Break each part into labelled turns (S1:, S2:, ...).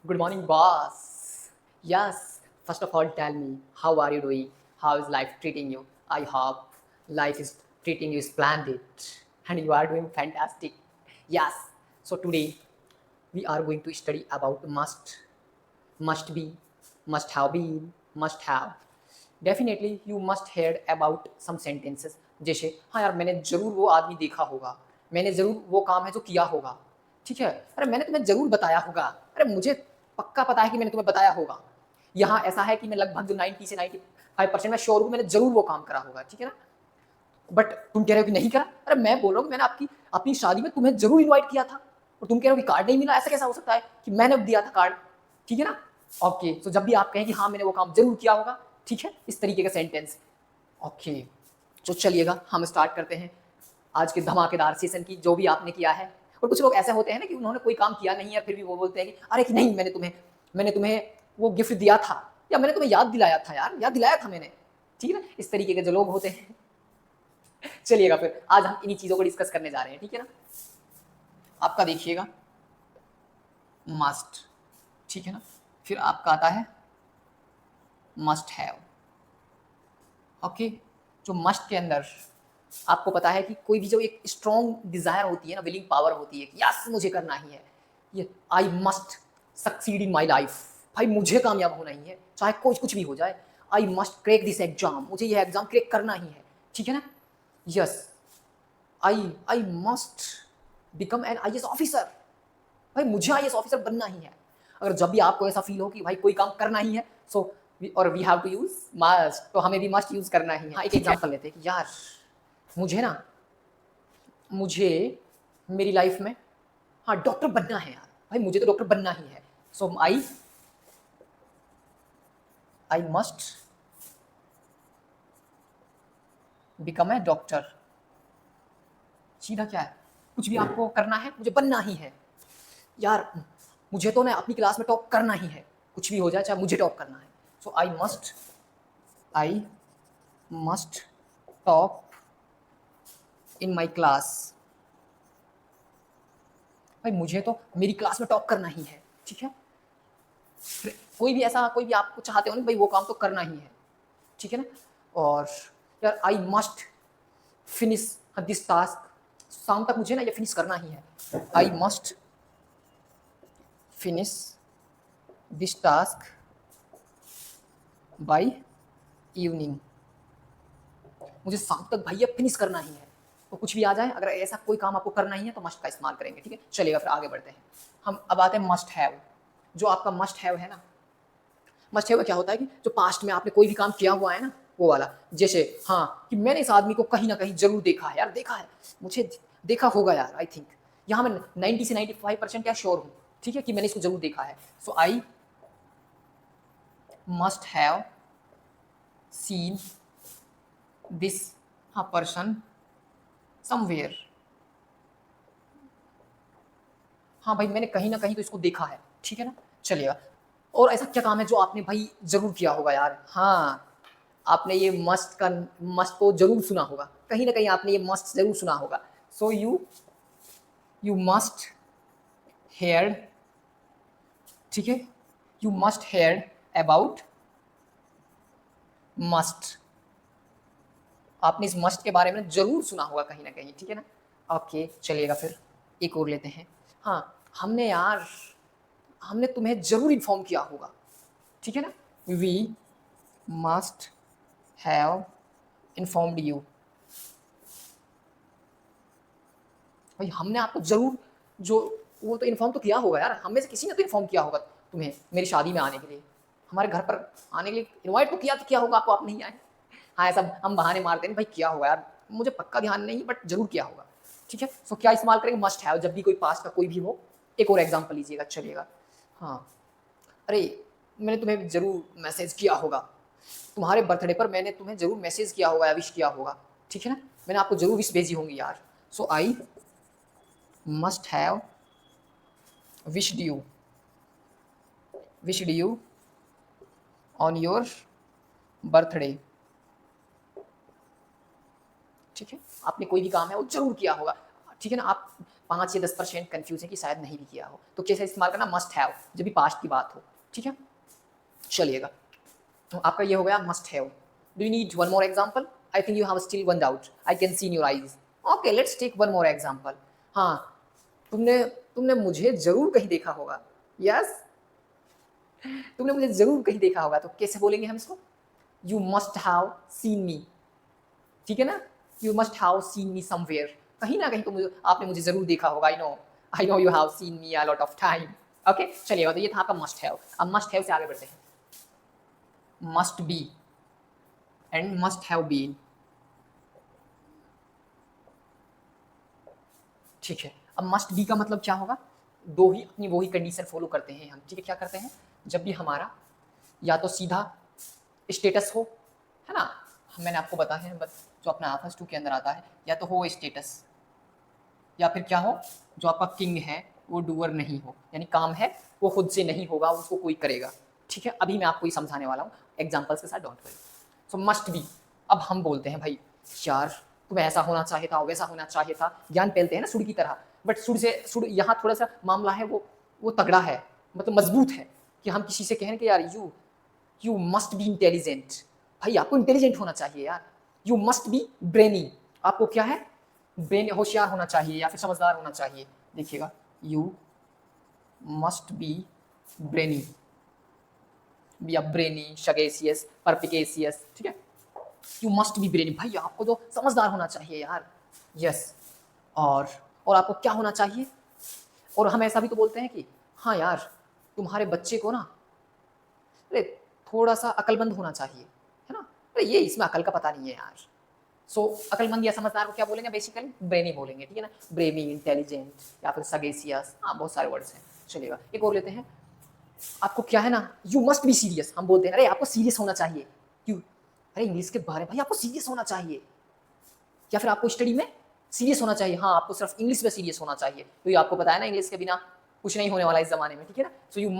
S1: Good morning, boss. Yes, first of all, tell me, how are you doing? How is life treating you? I hope life is treating you splendid and you are doing fantastic. Yes, so today we are going to study about must be, must have been, must have. Definitely you must heard about some sentences जैसे हाँ यार मैंने ज़रूर वो आदमी देखा होगा, मैंने ज़रूर वो काम है जो किया होगा, ठीक है, अरे मैंने तुम्हें ज़रूर बताया होगा, अरे मुझे पक्का पता है कि मैंने तुम्हें बताया होगा। यहाँ ऐसा है कि मैं लगभग जो 90 से 95% मैं श्योर हूँ मैंने ज़रूर वो काम करा होगा, ठीक है ना। बट तुम कह रहे हो कि नहीं करा, अरे मैं बोल रहा हूँ मैंने आपकी अपनी शादी में तुम्हें ज़रूर इन्वाइट किया था और तुम कह रहे हो कि कार्ड नहीं मिला, ऐसा कैसा हो सकता है कि मैंने दिया था कार्ड, ठीक है ना। ओके, तो जब भी आप कहें कि हाँ मैंने वो काम जरूर किया होगा, ठीक है, इस तरीके का सेंटेंस। ओके, तो चलिएगा हम स्टार्ट करते हैं आज के धमाकेदार सेशन की, जो भी आपने किया है। और कुछ लोग ऐसे होते हैं ना कि उन्होंने कोई काम किया नहीं है फिर भी वो बोलते हैं कि अरे कि नहीं मैंने तुम्हें वो गिफ्ट दिया था या मैंने तुम्हें याद दिलाया था, यार याद दिलाया था मैंने, ठीक है ना। इस तरीके के जो लोग होते हैं चलिएगा फिर आज हम इन्हीं चीजों को डिस्कस करने जा रहे हैं, ठीक है ना। आपका देखिएगा मस्ट, ठीक है ना, फिर आपका आता है मस्ट हैव। ओके, जो मस्ट के अंदर आपको पता है कि कोई भी जो एक स्ट्रॉन्ग डिजायर होती है ना, विलिंग पावर होती है कि यस मुझे करना ही है, ये I must succeed in my life, भाई मुझे कामयाब होना ही है चाहे कुछ कुछ भी हो जाए। I must crack this exam, मुझे ये एग्जाम क्रैक करना ही है, ठीक है ना। Yes, I must become an IAS officer, भाई मुझे आईएएस ऑफिसर बनना ही है। अगर जब भी आपको ऐसा फील हो कि भाई कोई काम करना ही है, सो और we have to use must, तो हमें भी मस्ट यूज करना ही है। हाँ, एक एग्जांपल लेते हैं कि यार मुझे मेरी लाइफ में हाँ डॉक्टर बनना है यार, भाई मुझे तो डॉक्टर बनना ही है। So I I must become a doctor. सीधा क्या है, कुछ भी आपको करना है मुझे बनना ही है यार, मुझे तो ना अपनी क्लास में टॉप करना ही है, कुछ भी हो जाए चाहे मुझे टॉप करना है। So I must top in my class, भाई मुझे तो मेरी क्लास में टॉप करना ही है, ठीक है। कोई भी आपको चाहते हो ना भाई वो काम तो करना ही है, ठीक है ना। और यार I must finish this task, शाम तक मुझे ना ये फिनिश करना ही है। I must finish this task by evening, मुझे शाम तक भैया फिनिश करना ही है। तो कुछ भी आ जाए, अगर ऐसा कोई काम आपको करना ही है तो मस्ट का इस्तेमाल करेंगे, ठीक है। चलिएगा फिर आगे बढ़ते हैं। हम अब आते हैं मस्ट हैव। जो आपका मस्ट हैव है ना, मस्ट हैव क्या होता है कि जो पास्ट में आपने कोई भी काम किया हुआ है ना, वो वाला। जैसे हाँ कि मैंने इस आदमी को कहीं ना कहीं जरूर देखा है यार, देखा है, मुझे देखा होगा यार, आई थिंक। यहाँ मैं 90 से 95% क्या श्योर हूँ, ठीक है, कि मैंने इसको जरूर देखा है। So I must have seen this person somewhere, हाँ भाई मैंने कहीं ना कहीं तो इसको देखा है, ठीक है ना। चलिएगा, और ऐसा क्या काम है जो आपने भाई जरूर किया होगा यार, हाँ आपने ये मस्ट को जरूर सुना होगा, कहीं ना कहीं आपने ये मस्ट जरूर सुना होगा। सो यू मस्ट हेयर, ठीक है, you must hear about must, आपने इस मस्ट के बारे में जरूर सुना होगा कहीं ना कहीं, ठीक है ना। ओके, चलिएगा फिर एक और लेते हैं। हाँ, हमने तुम्हें जरूर इन्फॉर्म किया होगा, ठीक है ना। We must have informed you, भाई हमने आपको जरूर जो वो तो इन्फॉर्म तो किया होगा यार, हमें से किसी ने तो इन्फॉर्म किया होगा तुम्हें मेरी शादी में आने के लिए, हमारे घर पर आने के लिए इनवाइट तो किया होगा आपको, आप नहीं आए। हाँ ऐसा हम बहाने मारते हैं भाई किया होगा यार, मुझे पक्का ध्यान नहीं बट जरूर किया होगा, ठीक है। सो क्या इस्तेमाल करेंगे, मस्ट हैव, जब भी कोई पास्ट का कोई भी हो। एक और एग्जाम्पल लीजिएगा, चलिएगा। हाँ, अरे मैंने तुम्हें जरूर मैसेज किया होगा, तुम्हारे बर्थडे पर मैंने तुम्हें जरूर मैसेज किया होगा या विश किया होगा, ठीक है ना, मैंने आपको जरूर विश भेजी होंगी यार। सो आई must have wished you on your birthday, ठीक है। आपने कोई भी काम है वो जरूर किया होगा, ठीक है ना। आप 5 या 10% कंफ्यूज है कि शायद नहीं भी किया हो, तो कैसे इस्तेमाल करना, मस्ट हैव, जब भी पास्ट की बात हो, ठीक है। चलिएगा, तो आपका ये हो गया must have. Do you need one more example? I think you have still one doubt, I can see in your eyes. Okay, let's take one more example. हाँ, तुमने तुमने मुझे जरूर कहीं देखा होगा। यस, तुमने मुझे जरूर कहीं देखा होगा, तो कैसे बोलेंगे हम इसको? यू मस्ट हैव सीन मी, ठीक है ना। You must have seen me somewhere, कहीं ना कहीं तो मुझे, आपने मुझे जरूर देखा होगा। I know you have seen me a lot of time. Okay, चलिए, तो ये था आपका मस्ट हैव। अब मस्ट हैव से आगे बढ़ते हैं। Must be and must have been, ठीक है। अब मस्ट बी का मतलब क्या होगा? दो ही अपनी वो ही कंडीशन फॉलो करते हैं हम, ठीक है। क्या करते हैं? जब भी हमारा या तो सीधा स्टेटस हो, है ना, मैंने आपको बताया है, बस जो अपना ऑफिस 2 के अंदर आता है, या तो हो स्टेटस, या फिर क्या हो, जो आपका किंग है वो डूअर नहीं हो, यानी काम है वो खुद से नहीं होगा, उसको कोई करेगा, ठीक है। अभी मैं आपको ये समझाने वाला हूँ एग्जाम्पल्स के साथ, don't worry. So must be. अब हम बोलते हैं भाई यार तुम्हें ऐसा होना चाहिए था, वैसा होना चाहिए था, ज्ञान फैलते हैं ना सुर की तरह, बट सुर यहाँ थोड़ा सा मामला है वो तगड़ा है, मतलब मजबूत है, कि हम किसी से कहें कि यार यू मस्ट बी इंटेलिजेंट, भाई आपको इंटेलिजेंट होना चाहिए यार। यू मस्ट बी ब्रेनी, आपको क्या है, ब्रेन, होशियार होना चाहिए या फिर समझदार होना चाहिए। देखिएगा, यू मस्ट बी ब्रेनी, या ब्रेनी, शगेसियस, परपिकेसियस, ठीक है। यू मस्ट बी ब्रेनी, भाई आपको तो समझदार होना चाहिए यार। यस, और आपको क्या होना चाहिए? और हम ऐसा भी तो बोलते हैं कि हाँ यार तुम्हारे बच्चे को ना, अरे थोड़ा सा अकलमंद होना चाहिए, है ना। अरे ये इसमें अकल का पता नहीं है यार। सो अकलमंद या समझदार को क्या बोलेंगे? बेसिकली ब्रेनी बोलेंगे, ठीक है ना। ब्रेमी, इंटेलिजेंट, या फिर सगेसियस, हाँ बहुत सारे वर्ड्स हैं। चलिएगा, एक और लेते हैं। आपको क्या है ना, यू मस्ट बी सीरियस, हम बोलते हैं अरे आपको सीरियस होना चाहिए। क्यों? अरे इंग्लिश के बारे में भाई आपको सीरियस होना चाहिए, या फिर आपको स्टडी में सीरियस होना चाहिए। हाँ, आपको सिर्फ इंग्लिश में सीरियस होना चाहिए, क्योंकि आपको पता है ना इंग्लिश के बिना कुछ नहीं होने वाला इस जमाने में, ठीक है ना। So you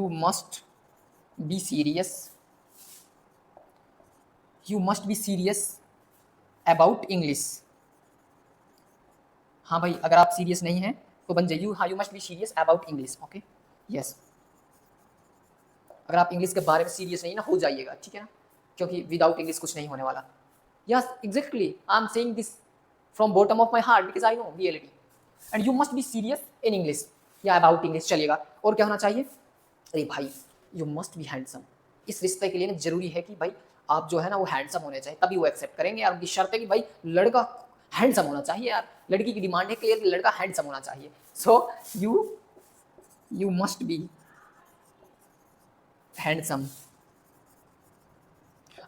S1: must be serious, you must be serious about English. हाँ भाई, अगर आप सीरियस नहीं हैं तो बन जाइए, हाँ you must be serious about English, okay. Yes, अगर आप इंग्लिश के बारे में सीरियस नहीं ना, हो जाइएगा, ठीक है ना, क्योंकि विदाउट इंग्लिश कुछ नहीं होने वाला। Yes exactly, I am saying this from bottom of my heart because I know reality. And you must be serious in English या अबाउट इंग्लिश। चलिएगा, और क्या होना चाहिए? अरे भाई यू मस्ट बी हैंडसम, इस रिश्ते के लिए ना जरूरी है कि भाई आप जो है ना वो हैंडसम होने चाहिए, तभी वो एक्सेप्ट करेंगे यार। उनकी शर्त है कि भाई लड़का हैंडसम होना चाहिए यार, लड़की की डिमांड है क्लियर कि लड़का हैंडसम होना चाहिए। So you must be handsome.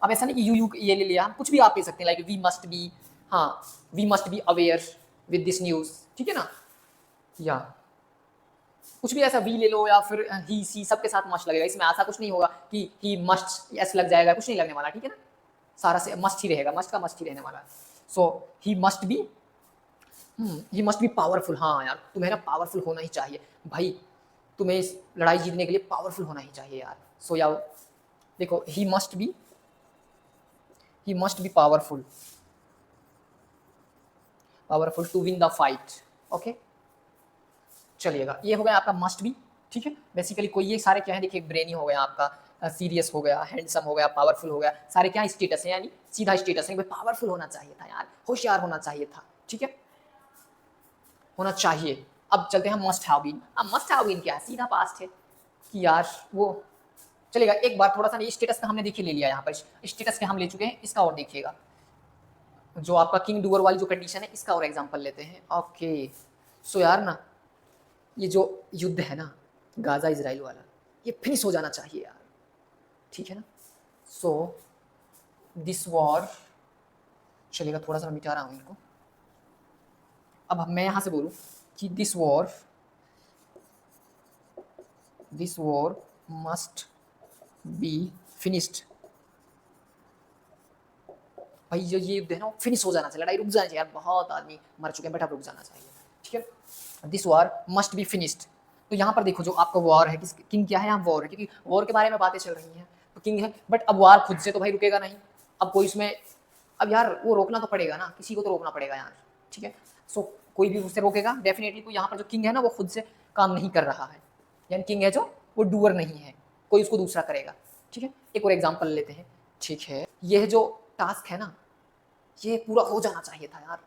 S1: अब ऐसा नहीं कि यू ये ले लिया, हम कुछ भी आप ले सकते हैं, लाइक वी मस्ट बी, हाँ we must be aware with this news, ठीक है ना, या कुछ भी ऐसा वी ले लो, या फिर ही सी, सबके साथ मस्ट लगेगा, इसमें ऐसा कुछ नहीं होगा कि ही मस्ट एस लग जाएगा, कुछ नहीं लगने वाला, ठीक है ना। सारा से मस्ट ही रहेगा, मस्ट का मस्ट ही रहने वाला। सो ही मस्ट बी पावरफुल। हाँ यार तुम्हें ना पावरफुल होना ही चाहिए भाई, तुम्हें इस लड़ाई जीतने के लिए पावरफुल होना ही चाहिए यार। सो या देखो, he must be powerful to win the fight, okay. चलिएगा, ये हो गया आपका मस्ट बी, ठीक है। बेसिकली कोई ये सारे क्या है, देखिए ब्रेनी हो गया आपका, सीरियस हो गया, हैंडसम हो गया, पावरफुल हो गया, सारे क्या स्टेटस है, यानी सीधा स्टेटस है, पावरफुल होना चाहिए था यार, होशियार होना चाहिए था, ठीक है, होना चाहिए। अब चलते हैं मस्ट हैव बीन। अब मस्ट हैव बीन क्या है? सीधा पास्ट है कि यार वो, चलेगा एक बार थोड़ा सा स्टेटस का हमने देखिए ले लिया, यहाँ पर स्टेटस के हम ले चुके हैं, इसका और देखिएगा, जो आपका किंग डूअर वाली जो कंडीशन है, इसका और एग्जांपल लेते हैं, ओके। सो यार ना, ये जो युद्ध है ना गाजा इजराइल वाला, ये फिनिश हो जाना चाहिए यार, ठीक है ना। सो दिस वॉर, चलेगा थोड़ा सा मैं मिटा रहा हूँ इनको। अब मैं यहाँ से बोलूँ कि this war must be finished, भाई जो ये युद्ध है ना फिनिश हो जाना चाहिए, लड़ाई रुक जाना चाहिए यार, बहुत आदमी मर चुके हैं, बट अब रुक जाना चाहिए, ठीक है। This war must be finished. तो यहाँ पर देखो, जो आपका वॉर है, किस किंग क्या है, यहाँ वॉर है, क्योंकि वॉर के बारे में बातें चल रही हैं, तो किंग है, बट अब वॉर खुद से तो भाई रुकेगा नहीं, अब कोई इसमें, अब यार वो रोकना तो पड़ेगा ना, किसी को तो रोकना पड़ेगा यार, ठीक है। सो कोई भी उसे रोकेगा डेफिनेटली। तो यहाँ पर जो किंग है ना वो खुद से काम नहीं कर रहा है, यानी किंग है जो वो डूअर नहीं है, कोई उसको दूसरा करेगा। ठीक है, एक और एग्जांपल लेते हैं। ठीक है, यह जो टास्क है ना ये पूरा हो जाना चाहिए था यार,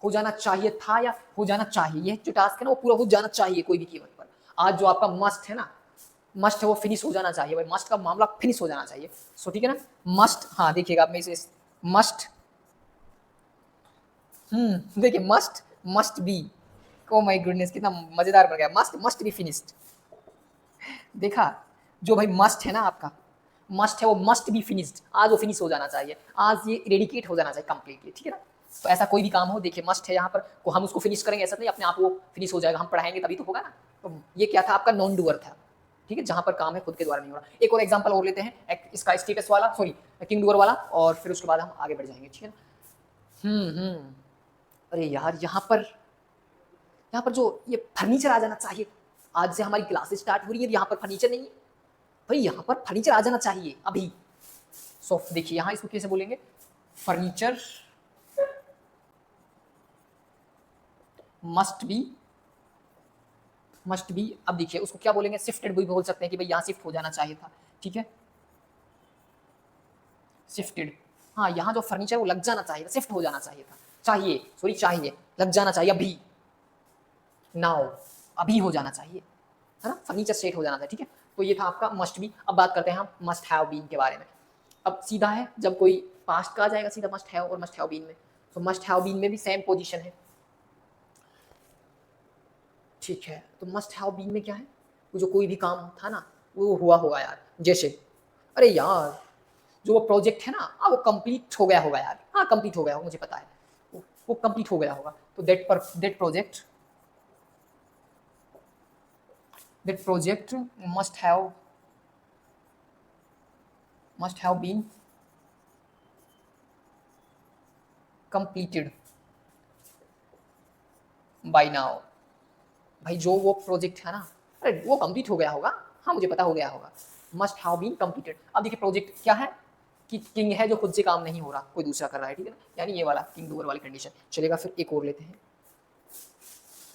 S1: हो जाना चाहिए था या हो जाना चाहिए, ये जो टास्क है ना वो पूरा हो जाना चाहिए कोई भी कीमत पर। आज जो आपका मस्ट है ना, मस्ट है वो फिनिश हो जाना चाहिए भाई, मस्ट का मामला फिनिश हो जाना चाहिए। सो ठीक है ना, मस्ट, हाँ देखिएगा आप में से मस्ट, देखिए must, must be, oh my goodness कितना मजेदार बन गया, मस्ट मस्ट बी फिनिश्ड। देखा, जो भाई मस्ट है ना आपका, मस्ट है वो मस्ट बी फिनिश्ड, आज वो फिनिश हो जाना चाहिए, आज ये इरेडिकेट हो जाना चाहिए कंप्लीटली। ठीक है ना, तो ऐसा कोई भी काम हो देखिए मस्ट है यहाँ पर, को हम उसको फिनिश करेंगे ऐसा नहीं अपने आप वो फिनिश हो जाएगा, हम पढ़ाएंगे तभी तो होगा ना। तो ये क्या था आपका नॉन डूअर था। ठीक है, जहां पर काम है खुद के द्वारा नहीं हो रहा। एक और एग्जांपल और लेते हैं, इसका स्टेटस वाला, सॉरी किंग डूअर वाला, और फिर उसके बाद हम आगे बढ़ जाएंगे। ठीक है ना, अरे यार यहाँ पर जो ये फर्नीचर आ जाना चाहिए, आज से हमारी क्लासेस स्टार्ट हो रही है, यहाँ पर फर्नीचर नहीं है भाई, यहाँ पर फर्नीचर आ जाना चाहिए अभी। सो देखिए यहाँ इसको कैसे बोलेंगे, फर्नीचर मस्ट बी, अब देखिए उसको क्या बोलेंगे, शिफ्टेड भी बोल सकते हैं कि भाई यहाँ शिफ्ट हो जाना चाहिए था। ठीक है, शिफ्टेड, हाँ यहाँ जो फर्नीचर वो लग जाना चाहिए था, शिफ्ट हो जाना चाहिए था, चाहिए सॉरी चाहिए, लग जाना चाहिए अभी, नाउ, अभी हो जाना चाहिए, है ना, फर्नीचर सेट हो जाना चाहिए। ठीक है, तो ये था आपका मस्ट बी। अब बात करते हैं हम मस्ट हैव बीन के बारे में। अब सीधा है, जब कोई पास्ट का आ जाएगा सीधा मस्ट हैव और मस्ट हैव बीन में, तो मस्ट हैव बीन में भी सेम पोजीशन है। ठीक है, तो मस्ट हैव बीन में क्या है, वो जो कोई भी काम था ना वो हुआ होगा यार, जैसे अरे यार जो वो प्रोजेक्ट है ना, वो कंप्लीट हो गया होगा यार, हाँ कंप्लीट हो गया होगा, मुझे पता है वो कंप्लीट हो गया होगा। तो that project must have been completed by now। भाई जो वो प्रोजेक्ट है ना, अरे वो कंप्लीट हो गया होगा, हाँ मुझे पता हो गया होगा, मस्ट हैव बीन कंप्लीटेड। अब देखिए प्रोजेक्ट क्या है कि किंग है जो खुद से काम नहीं हो रहा, कोई दूसरा कर रहा है। ठीक है ना, यानी ये वाला किंग डूअर वाली कंडीशन चलेगा। फिर एक और लेते हैं।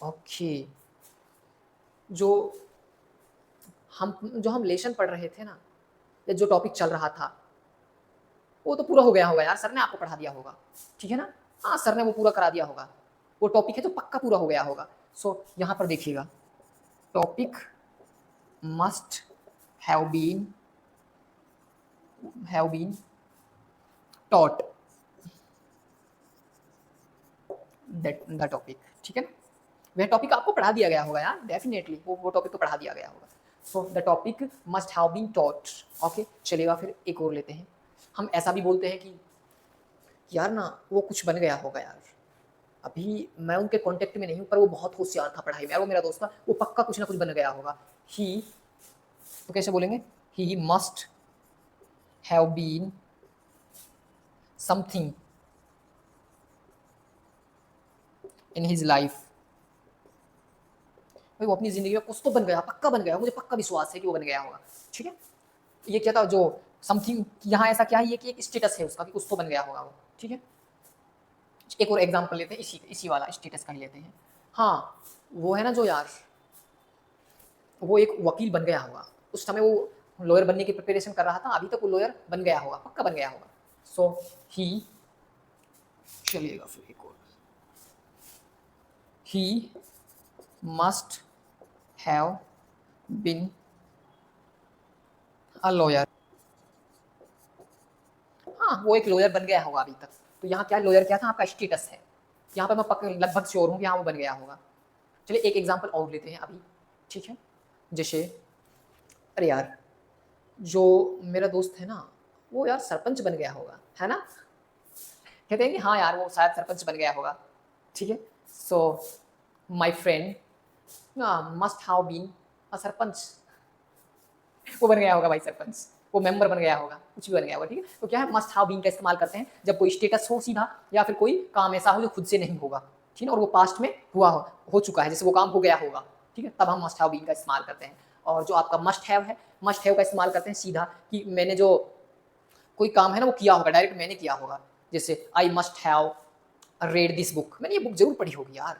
S1: ओके, जो हम लेसन पढ़ रहे थे ना, या जो टॉपिक चल रहा था वो तो पूरा हो गया होगा यार, सर ने आपको पढ़ा दिया होगा। ठीक है ना, हाँ सर ने वो पूरा करा दिया होगा, वो टॉपिक है तो पक्का पूरा हो गया होगा। सो यहाँ पर देखिएगा, topic must have been taught that the topic. ठीक है ना, वह टॉपिक आपको पढ़ा दिया गया होगा यार, डेफिनेटली वो टॉपिक तो पढ़ा दिया गया होगा। So the topic must have been taught. Okay चलेगा, फिर एक और लेते हैं। हम ऐसा भी बोलते हैं कि यार ना वो कुछ बन गया होगा यार, अभी मैं उनके कांटेक्ट में नहीं हूँ पर वो बहुत होशियार था पढ़ाई में, वो मेरा दोस्त था, वो पक्का कुछ ना कुछ बन गया होगा। ही, तो कैसे बोलेंगे, he must have been something in his life. भाई वो अपनी जिंदगी में कुछ तो बन गया, पक्का बन गया, मुझे पक्का विश्वास है कि वो बन गया होगा। ठीक है, ये क्या था जो समथिंग, यहाँ ऐसा क्या है, ये कि एक स्टेटस है उसका कि कुछ तो बन गया होगा वो। ठीक है, एक और एग्जांपल लेते हैं, इसी वाला स्टेटस का ही लेते हैं। हाँ वो है ना जो यार, वो एक वकील बन गया होगा, उस समय वो लॉयर बनने की प्रिपरेशन कर रहा था, अभी तक वो लॉयर बन गया होगा, पक्का बन गया होगा। सो ही, चलिएगा फिर एक और, he must have been a lawyer. हाँ वो एक लॉयर बन गया होगा अभी तक। तो यहाँ क्या लॉयर क्या था, आपका स्टेटस है, यहाँ पर मैं पक्का लगभग श्योर हूँ कि हाँ वो बन गया होगा। चलिए एक एग्जांपल और लेते हैं अभी। ठीक है, जैसे अरे यार जो मेरा दोस्त है ना वो यार सरपंच बन गया होगा, है ना, कहते हैं कि हाँ यार वो शायद सरपंच बन गया होगा। ठीक है, so my friend must have been a sarpanch, वो बन गया होगा भाई सरपंच, वो मेंबर बन गया होगा, कुछ भी बन गया होगा। ठीक है, तो क्या है, मस्ट हैव बीन का इस्तेमाल करते हैं जब कोई स्टेटस हो सीधा, या फिर कोई काम ऐसा हो जो खुद से नहीं होगा, ठीक है, और वो पास्ट में हुआ हो चुका है, जैसे वो काम हो गया होगा। ठीक है, तब हम मस्ट हैव बीन का इस्तेमाल करते हैं। और जो आपका मस्ट हैव है, मस्ट हैव का इस्तेमाल करते हैं सीधा कि मैंने जो कोई काम है ना वो किया होगा, डायरेक्ट मैंने किया होगा, जैसे आई must have read this book. मैंने ये बुक जरूर पढ़ी होगी यार.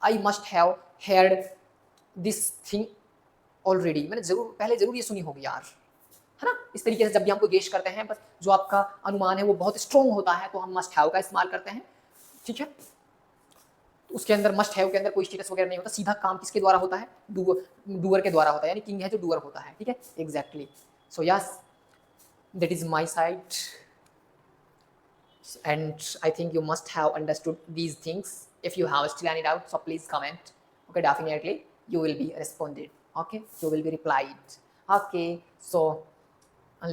S1: I must have heard this thing already. मैंने जरूर ये सुनी होगी यार, है ना. इस तरीके से जब भी हमको गेस करते हैं, बस जो आपका अनुमान है वो बहुत स्ट्रॉन्ग होता है, तो हम मस्ट हैव का इस्तेमाल करते हैं. ठीक है, उसके अंदर मस्ट हैव के अंदर कोई स्टेटस वगैरह नहीं होता. सीधा काम किसके द्वारा होता है? डूअर के द्वारा होता है, यानी किंग है जो डूअर होता है. ठीक है, exactly. So yes, that is my side, and I think you must have understood these things. If you have still any doubt, so please comment. Okay, definitely you will be responded. Okay, you will be replied. Okay, so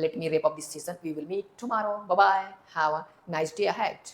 S1: let me wrap up this session. We will meet tomorrow. Bye bye, have a nice day ahead.